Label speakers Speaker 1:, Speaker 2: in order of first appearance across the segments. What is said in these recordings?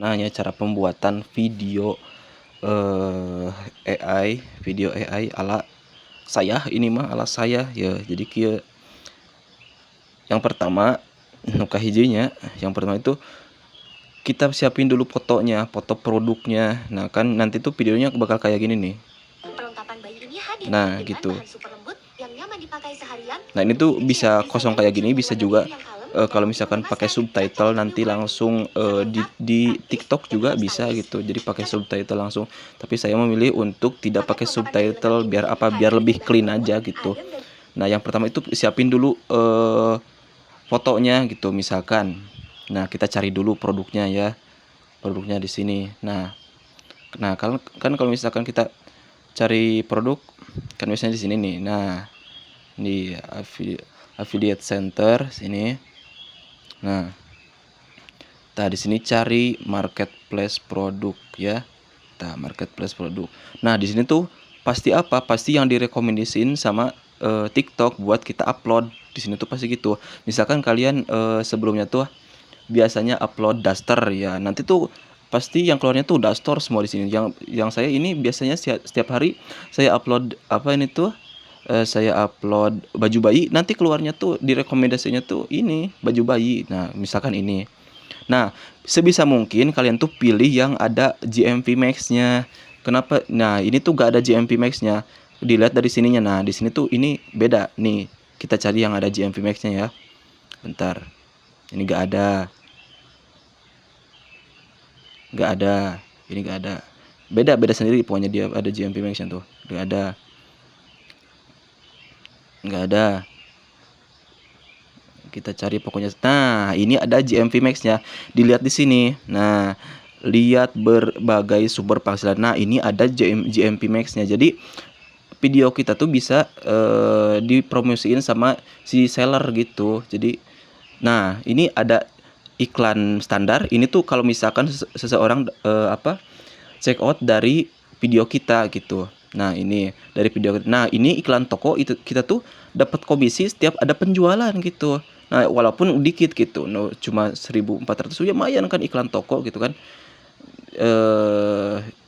Speaker 1: Nanya cara pembuatan video AI ala saya, ini mah ala saya ya. Jadi kia yang pertama nuka hijinya, yang pertama itu kita siapin dulu fotonya, foto produknya. Nah kan nanti tuh videonya bakal kayak gini nih. Nah gitu. Nah ini tuh bisa kosong kayak gini, bisa juga kalau misalkan pakai subtitle nanti langsung di TikTok juga bisa gitu. Jadi pakai subtitle langsung. Tapi saya memilih untuk tidak pakai subtitle, biar apa? Biar lebih clean aja gitu. Nah yang pertama itu siapin dulu fotonya gitu misalkan. Nah kita cari dulu produknya ya, produknya di sini. Nah kalau misalkan kita cari produk kan biasanya di sini nih. Nah di affiliate center sini. Nah di sini cari marketplace produk ya. Marketplace produk. Nah di sini tuh pasti apa? Pasti yang direkomendasiin sama TikTok buat kita upload. Di sini tuh pasti gitu. Misalkan kalian sebelumnya tuh biasanya upload daster ya, nanti tuh pasti yang keluarnya tuh daster semua di sini. Yang saya ini biasanya setiap hari saya upload apa ini tuh saya upload baju bayi, nanti keluarnya tuh direkomendasinya tuh ini baju bayi. Nah misalkan ini. Nah sebisa mungkin kalian tuh pilih yang ada GMP Max-nya. Kenapa? Nah ini tuh gak ada GMP Max-nya. Dilihat dari sininya. Nah di sini tuh ini beda nih. Kita cari yang ada GMP Max-nya ya. Bentar. Ini gak ada. Nggak ada, ini nggak ada, beda sendiri pokoknya, dia ada GMP Max-nya tuh, nggak ada, kita cari pokoknya. Nah ini ada GMP Max-nya, dilihat di sini. Nah lihat berbagai sumber penghasilan. Nah ini ada GMP Max-nya, jadi video kita tuh bisa dipromosiin sama si seller gitu. Jadi nah ini ada iklan standar. Ini tuh kalau misalkan seseorang check out dari video kita gitu. Nah ini dari video. Nah ini iklan toko, itu kita tuh dapat komisi setiap ada penjualan gitu. Nah walaupun dikit gitu, no, cuma 1.400 ya lumayan kan iklan toko gitu kan.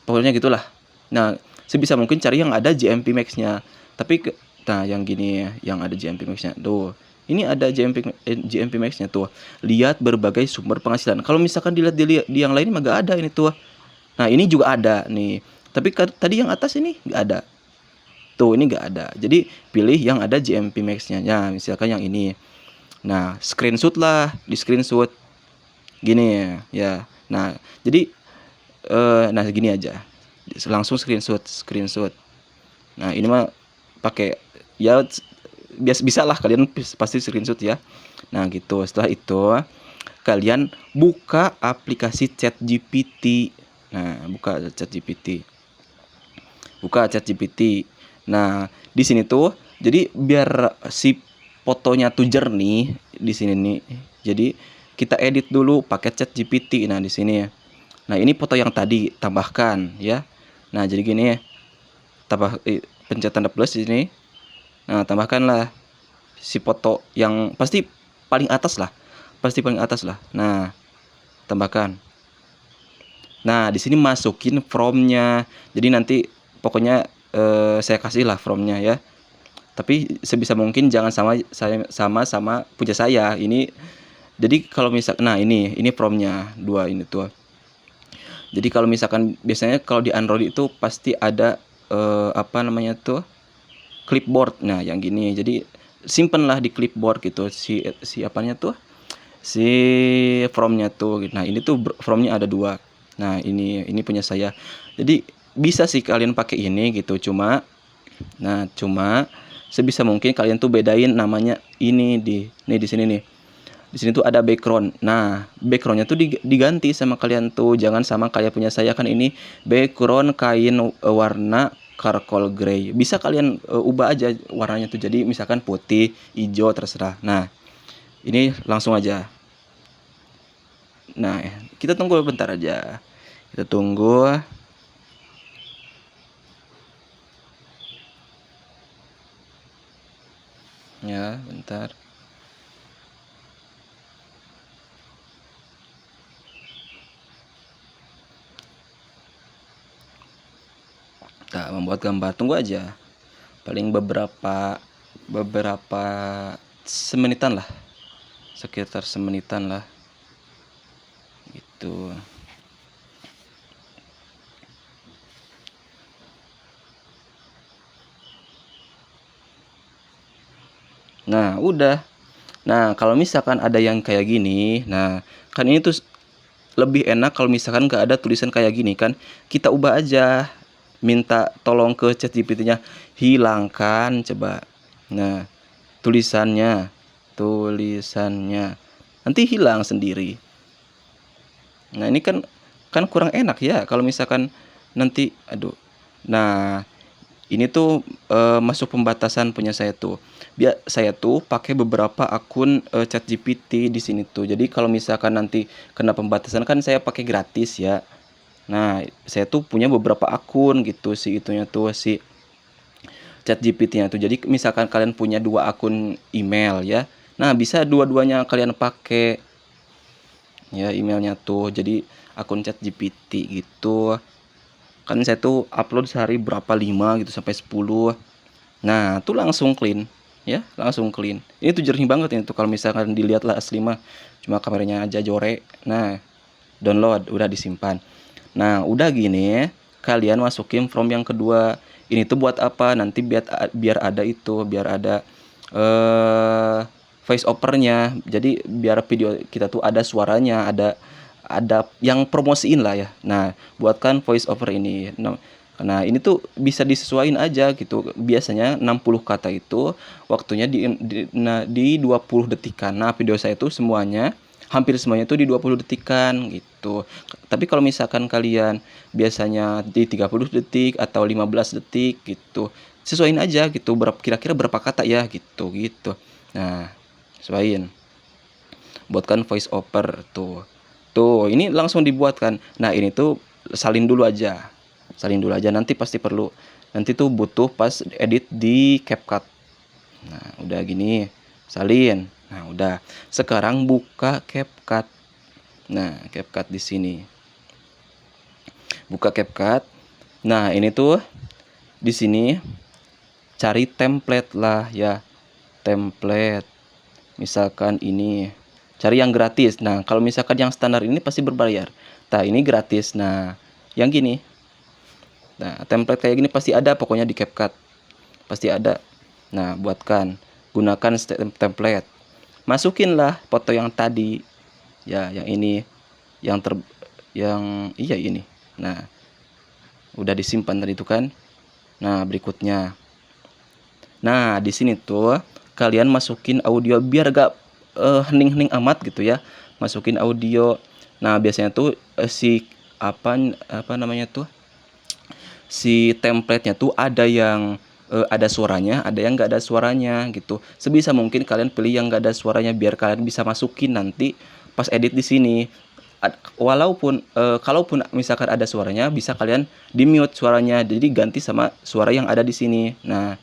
Speaker 1: Pokoknya gitulah. Nah sebisa mungkin cari yang ada GMP Max-nya. Tapi nah yang gini yang ada GMP Max-nya tuh. Ini ada GMP Max-nya tuh. Lihat berbagai sumber penghasilan. Kalau misalkan dilihat di yang lain mah gak ada ini tuh. Nah ini juga ada nih. Tapi tadi yang atas ini nggak ada. Tuh ini nggak ada. Jadi pilih yang ada GMP Max-nya. Nah misalkan yang ini. Nah screenshot lah, di screenshot gini ya. Nah jadi nah gini aja. Langsung screenshot. Nah ini mah pakai ya bisa lah, kalian pasti screenshot ya. Nah gitu. Setelah itu kalian buka aplikasi ChatGPT. Nah, buka ChatGPT. Nah, di sini tuh jadi biar si fotonya tuh jernih di sini nih. Jadi kita edit dulu pakai ChatGPT. Nah, di sini ya. Nah, ini foto yang tadi tambahkan ya. Nah, jadi gini ya. Pencet tanda plus di sini. Nah, tambahkanlah si foto yang pasti paling atas lah. Nah, tambahkan. Nah, di sini masukin from-nya. Jadi nanti pokoknya saya kasih lah from-nya ya. Tapi sebisa mungkin jangan sama punya saya. Ini jadi kalau misal, nah ini from-nya dua ini tuh. Jadi kalau misalkan biasanya kalau di Android itu pasti ada apa namanya tuh, clipboard. Nah, yang gini. Jadi simpen lah di clipboard gitu si apanya tuh, si from-nya tuh. Nah, ini tuh from-nya ada dua. Nah, ini punya saya. Jadi bisa sih kalian pakai ini gitu. Cuma sebisa mungkin kalian tuh bedain namanya ini di sini nih. Di sini tuh ada background. Nah, backgroundnya tuh diganti sama kalian tuh. Jangan sama kayak punya saya, kan ini background kain warna charcoal gray. Bisa kalian ubah aja warnanya tuh. Jadi misalkan putih, hijau, terserah. Nah, ini langsung aja. Nah, kita tunggu bentar aja. Kita tunggu. Ya, bentar. Nah, membuat gambar, tunggu aja. Paling beberapa semenitan lah, sekitar semenitan lah gitu. Nah, udah. Nah, kalau misalkan ada yang kayak gini, nah kan ini tuh lebih enak kalau misalkan nggak ada tulisan kayak gini kan, kita ubah aja, minta tolong ke ChatGPT-nya hilangkan coba. Nah, tulisannya nanti hilang sendiri. Nah, ini kan kurang enak ya kalau misalkan nanti aduh. Nah, ini tuh masuk pembatasan punya saya tuh. Saya tuh pakai beberapa akun ChatGPT di sini tuh. Jadi kalau misalkan nanti kena pembatasan kan saya pakai gratis ya. Nah, saya tuh punya beberapa akun gitu si ChatGPT-nya tuh. Jadi misalkan kalian punya 2 akun email ya. Nah, bisa dua-duanya kalian pakai ya emailnya tuh. Jadi akun ChatGPT gitu. Kan saya tuh upload sehari berapa 5 gitu sampai 10. Nah, tuh langsung clean ya, langsung clean. Ini tuh jernih banget ini tuh kalau misalkan dilihat lah asli mah. Cuma kameranya aja jorek. Nah, download udah disimpan. Nah, udah gini, kalian masukin from yang kedua. Ini tuh buat apa? Nanti biar ada itu, biar ada voice overnya. Jadi biar video kita tuh ada suaranya, ada yang promosiin lah ya. Nah, buatkan voice over ini. Nah, ini tuh bisa disesuaikan aja gitu. Biasanya 60 kata itu waktunya di 20 detikan. Nah, video saya tuh hampir semuanya tuh di 20 detikan gitu. Tapi kalau misalkan kalian biasanya di 30 detik atau 15 detik gitu, sesuaiin aja gitu. Kira-kira berapa kata ya gitu. Nah, sesuaiin. Buatkan voice over tuh. Tuh, ini langsung dibuatkan. Nah, ini tuh salin dulu aja. Nanti pasti perlu. Nanti tuh butuh pas edit di CapCut. Nah, udah gini, salin. Nah, udah. Sekarang buka CapCut. Nah, CapCut di sini. Buka CapCut. Nah, ini tuh di sini cari template lah ya. Template. Misalkan ini. Cari yang gratis. Nah, kalau misalkan yang standar ini pasti berbayar. Nah, ini gratis. Nah, yang gini. Nah, template kayak gini pasti ada pokoknya di CapCut. Pasti ada. Nah, buatkan. Gunakan template. Masukinlah foto yang tadi. Ya, yang ini. Iya ini. Nah, udah disimpan tadi itu kan. Nah, berikutnya. Nah, di sini tuh kalian masukin audio biar gak hening-hening amat gitu ya. Masukin audio. Nah, biasanya tuh si namanya tuh, si template-nya tuh ada yang ada suaranya, ada yang nggak ada suaranya gitu. Sebisa mungkin kalian pilih yang nggak ada suaranya biar kalian bisa masukin nanti pas edit di sini. Kalaupun misalkan ada suaranya, bisa kalian di mute suaranya, jadi ganti sama suara yang ada di sini. Nah,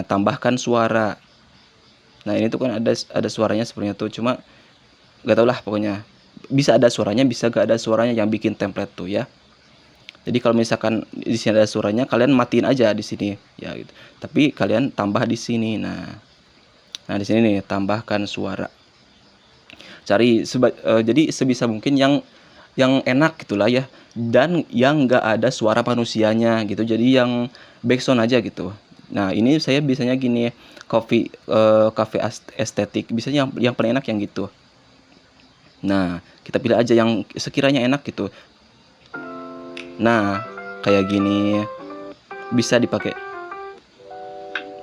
Speaker 1: tambahkan suara. Nah, ini tuh kan ada suaranya sebenarnya tuh, cuma nggak tau lah pokoknya. Bisa ada suaranya, bisa gak ada suaranya yang bikin template tuh ya. Jadi kalau misalkan di sini ada suaranya, kalian matiin aja di sini ya gitu. Tapi kalian tambah di sini. Nah, di sini nih tambahkan suara. Jadi sebisa mungkin yang enak gitulah ya, dan yang nggak ada suara manusianya gitu. Jadi yang backsound aja gitu. Nah, ini saya biasanya gini, cafe estetik, biasanya yang paling enak yang gitu. Nah, kita pilih aja yang sekiranya enak gitu. Nah, kayak gini bisa dipakai.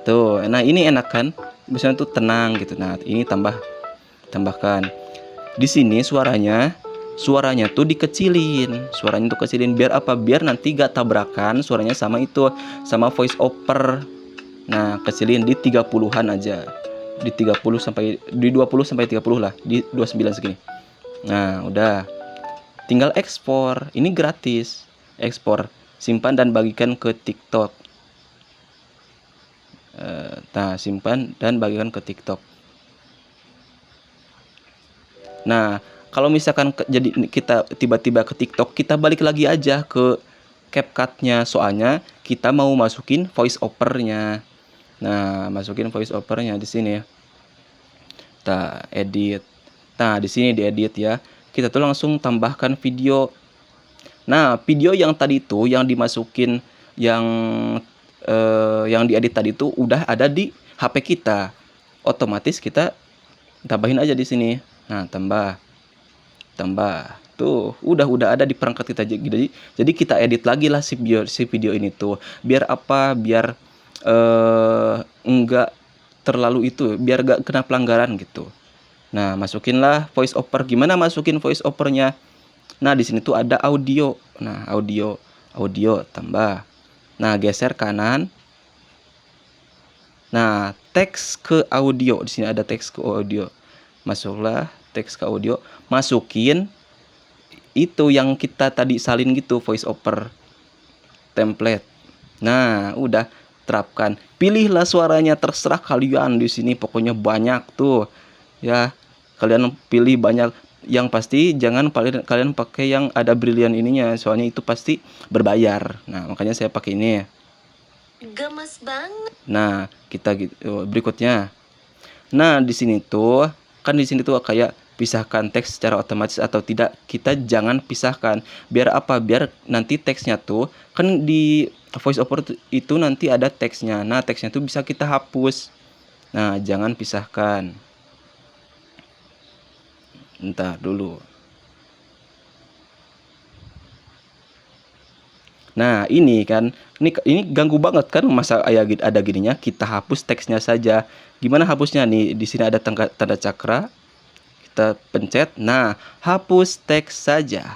Speaker 1: Tuh, nah ini enak kan? Misalnya tuh tenang gitu. Nah, ini tambahkan. Di sini suaranya tuh dikecilin. Suaranya tuh kecilin biar apa? Biar nanti gak tabrakan suaranya sama voice over. Nah, kecilin di 30-an aja. Di 20 sampai 30 lah, di 29 segini. Nah, udah. Tinggal ekspor. Ini gratis. Ekspor, simpan dan bagikan ke TikTok. Simpan dan bagikan ke TikTok. Nah, kalau misalkan jadi kita tiba-tiba ke TikTok, kita balik lagi aja ke CapCut-nya, soalnya kita mau masukin voice over-nya. Nah, masukin voice over-nya di sini. Kita edit. Nah, di sini diedit ya. Kita tuh langsung tambahkan video. Nah, video yang tadi itu yang dimasukin yang diedit tadi itu udah ada di HP kita. Otomatis kita tambahin aja di sini. Nah, tambah. Tuh, udah ada di perangkat kita. Jadi kita edit lagi lah si video ini tuh. Biar apa? Biar enggak terlalu itu, biar gak kena pelanggaran gitu. Nah, masukinlah voice over. Gimana masukin voice overnya? Nah, di sini tuh ada audio. Nah, audio tambah. Nah, geser kanan. Nah, teks ke audio. Di sini ada teks ke audio. Masuklah teks ke audio. Masukin itu yang kita tadi salin gitu, voice over template. Nah, udah terapkan. Pilihlah suaranya, terserah kalian di sini. Pokoknya banyak tuh. Ya, kalian pilih banyak. Yang pasti jangan kalian pakai yang ada brilian ininya, soalnya itu pasti berbayar. Nah, makanya saya pakai ini.
Speaker 2: Gemes banget.
Speaker 1: Nah, kita berikutnya. Nah, di sini tuh kan di sini tuh kayak pisahkan teks secara otomatis atau tidak. Kita jangan pisahkan. Biar apa? Biar nanti teksnya tuh kan di voice over itu nanti ada teksnya. Nah, teksnya tuh bisa kita hapus. Nah, jangan pisahkan. Entar dulu. Nah, ini kan ini ganggu banget kan, masa ada gininya. Kita hapus teksnya saja. Gimana hapusnya nih? Di sini ada tanda cakra. Kita pencet. Nah, hapus teks saja.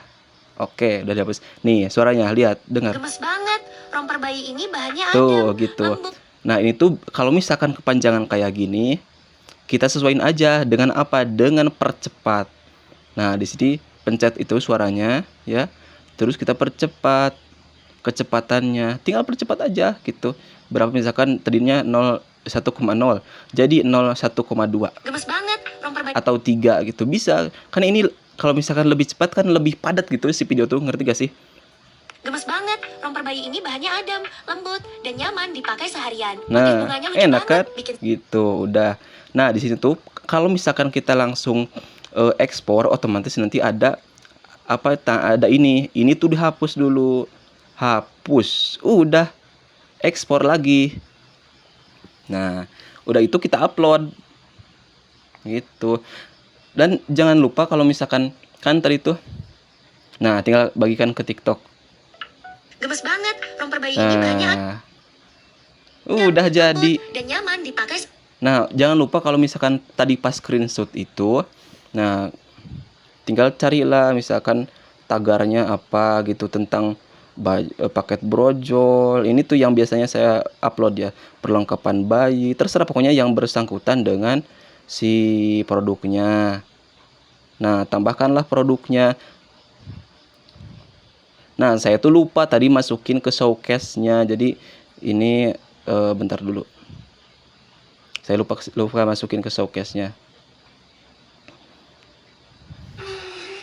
Speaker 1: Oke, udah dihapus. Nih, suaranya lihat, dengar.
Speaker 2: Gemes banget. Romper bayi ini bahannya
Speaker 1: Tuh,
Speaker 2: adem,
Speaker 1: gitu.
Speaker 2: lembut.
Speaker 1: Nah, ini tuh kalau misalkan kepanjangan kayak gini, kita sesuaiin aja dengan apa? Dengan percepat. Nah, di sini pencet itu suaranya ya. Terus kita percepat kecepatannya. Tinggal percepat aja gitu. Berapa misalkan tadinya 1,0 jadi 1,2
Speaker 2: Gemes banget. Romper bayi
Speaker 1: atau 3 gitu. Bisa. Kan ini kalau misalkan lebih cepat kan lebih padat gitu si video tuh, ngerti gak sih?
Speaker 2: Gemes banget. Romper bayi ini bahannya adem, lembut, dan nyaman dipakai seharian. Motif
Speaker 1: Nah,
Speaker 2: bunganya lucu
Speaker 1: enak kan?
Speaker 2: banget, bikin
Speaker 1: Gitu, udah. Nah, di sini tuh kalau misalkan kita langsung ekspor, otomatis nanti ada apa? Ada ini. Ini tuh dihapus dulu. Hapus. Udah. Ekspor lagi. Nah, udah itu kita upload. Gitu. Dan jangan lupa kalau misalkan kan tadi tuh. Nah, tinggal bagikan ke TikTok.
Speaker 2: gemes banget. Romper bayi ini bahannya adem,
Speaker 1: Nah, udah jadi.
Speaker 2: lembut, dan nyaman dipakai.
Speaker 1: Nah, jangan lupa kalau misalkan tadi pas screenshot itu, nah tinggal carilah misalkan tagarnya apa gitu tentang paket brojol. Ini tuh yang biasanya saya upload ya, perlengkapan bayi, terserah pokoknya yang bersangkutan dengan si produknya. Nah, tambahkanlah produknya. Nah, saya tuh lupa tadi masukin ke showcase-nya. Jadi ini bentar dulu. Saya lupa masukin ke showcase-nya.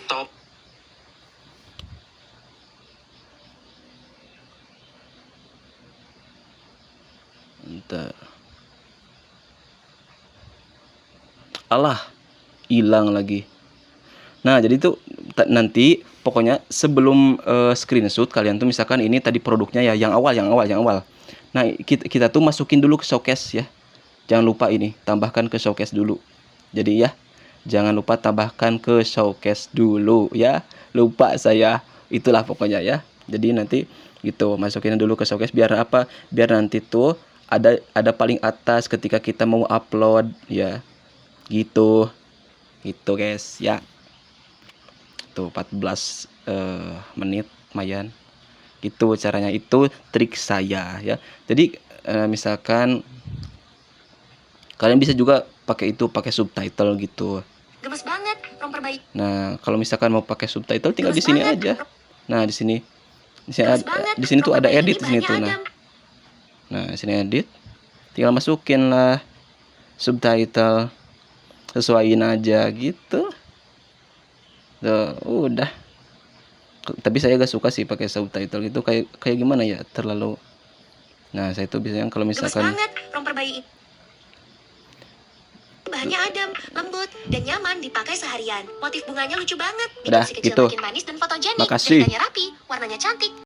Speaker 2: Top.
Speaker 1: Bentar. Alah, hilang lagi. Nah, jadi tuh nanti pokoknya sebelum screenshot kalian tuh misalkan ini tadi produknya ya, yang awal. Nah, kita tuh masukin dulu ke showcase ya. Jangan lupa ini, tambahkan ke showcase dulu. Jadi ya, jangan lupa tambahkan ke showcase dulu ya. Lupa saya. Itulah pokoknya ya. Jadi nanti gitu, masukin dulu ke showcase biar apa? Biar nanti tuh ada paling atas ketika kita mau upload ya. Gitu. Gitu guys ya. Tuh 14 menit lumayan. Gitu caranya, itu trik saya ya. Jadi misalkan kalian bisa juga pakai subtitle gitu.
Speaker 2: Gemes banget. Romper bayi.
Speaker 1: Nah, kalau misalkan mau pakai subtitle tinggal di sini aja. Nah, di sini
Speaker 2: Gemes banget.
Speaker 1: di sini tuh
Speaker 2: Romper
Speaker 1: ada
Speaker 2: bayi
Speaker 1: edit
Speaker 2: ini
Speaker 1: di sini
Speaker 2: bahannya
Speaker 1: tuh.
Speaker 2: adem.
Speaker 1: Nah, di sini edit. Tinggal masukin lah subtitle. Sesuaiin aja gitu. Tuh, udah. Tapi saya gak suka sih pakai subtitle itu, kayak kayak gimana ya, terlalu. Nah, saya tuh biasanya kalau
Speaker 2: Gemes
Speaker 1: misalkan
Speaker 2: banget, romper bayi ini bahannya adem, lembut, dan nyaman dipakai seharian. Motif bunganya lucu banget, bikin
Speaker 1: udah
Speaker 2: si kecil
Speaker 1: gitu.
Speaker 2: makin manis dan fotogenik.
Speaker 1: Makasih.
Speaker 2: Jahitannya rapi, warnanya cantik.